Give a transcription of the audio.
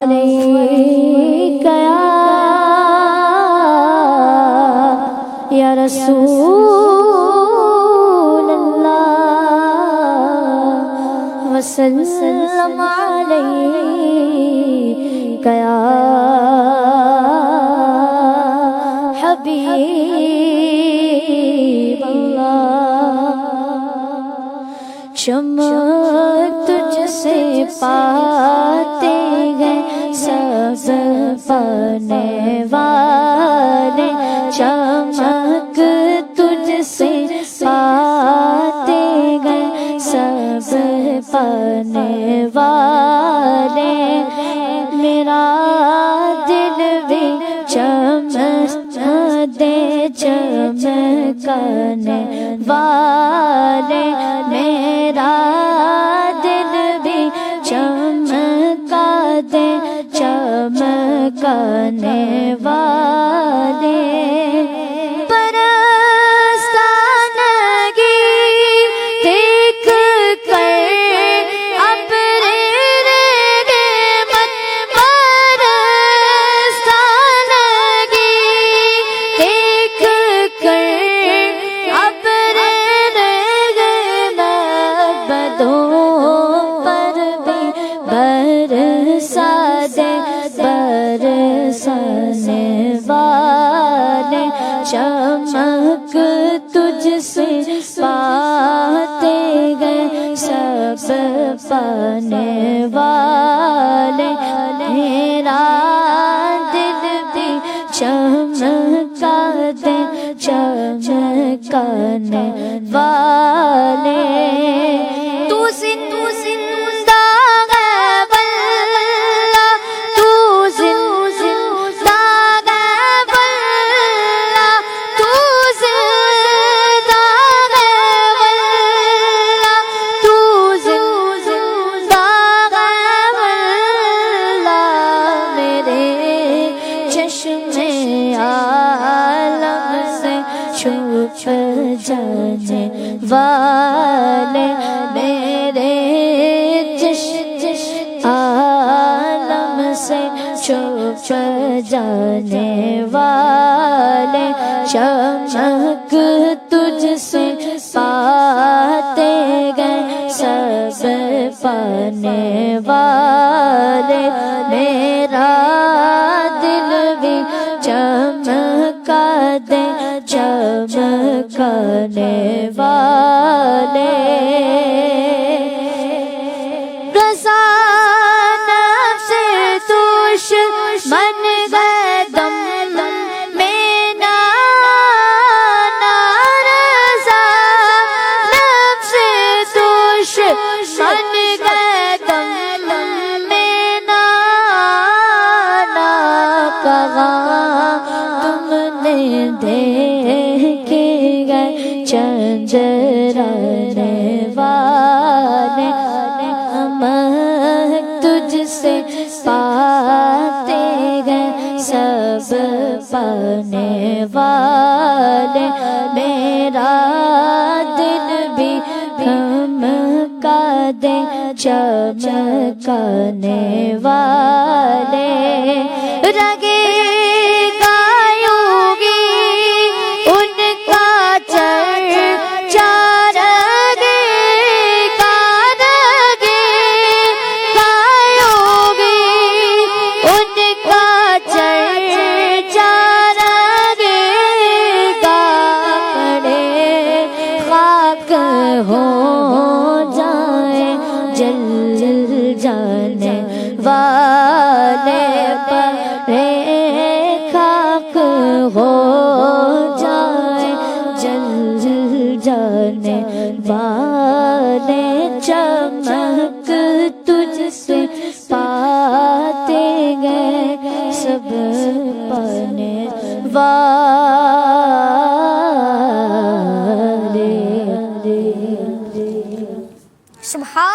علیک یا رسول اللہ وسلم علیک یا حبیب اللہ۔ چمک تجھ سے پاتے گئے سب پانے والے، چمک تجھ سے پاتے گئے سب پانے والے، میرا دل بھی چمک دے چمکانے والے، میرا دل بھی چمکا دے چمکانے والے، پرستانگی دیکھ کر ابر رحمت، پرستانگی دیکھ کر ابر رحمت، بدوں پر بھی برسا دے برسانے والے، چمک تجھ سے پاتے گئے سب پانے والے، میرا دل بھی چمکا دے چمکانے والے، تو زندہ ہے واللہ، تو زندہ ہے واللہ، تو زندہ ہے واللہ، تو زندہ ہے واللہ، میرے چشم عالم سے چھپ جانے والے، میرے چشم عالم سے چھپ جانے والے، چمک تجھ سے پاتے گئے سب پانے والے، میرا دل بھی چمکا دے چمکانے والے، رضا نفس دشمن گئے دم میں نانا، رضا نفس دشمن گئے دم میں نانا، کہاں تم نے دیکھے گئے چندرانے والے، ہم تجھ سے پاتے گئے سب پانے والے، میرا دل بھی چمکا دے چمکانے والے، رگے گایوگی ان کا چرچا، رگے گایوگی ان کا چرچا، رگے گا پڑے خاک ہو جائے جل جانے والے، پڑے خاک ہو جائے جل جانے والے، چمک تجھ سے پاتے گئے سب پانے والے۔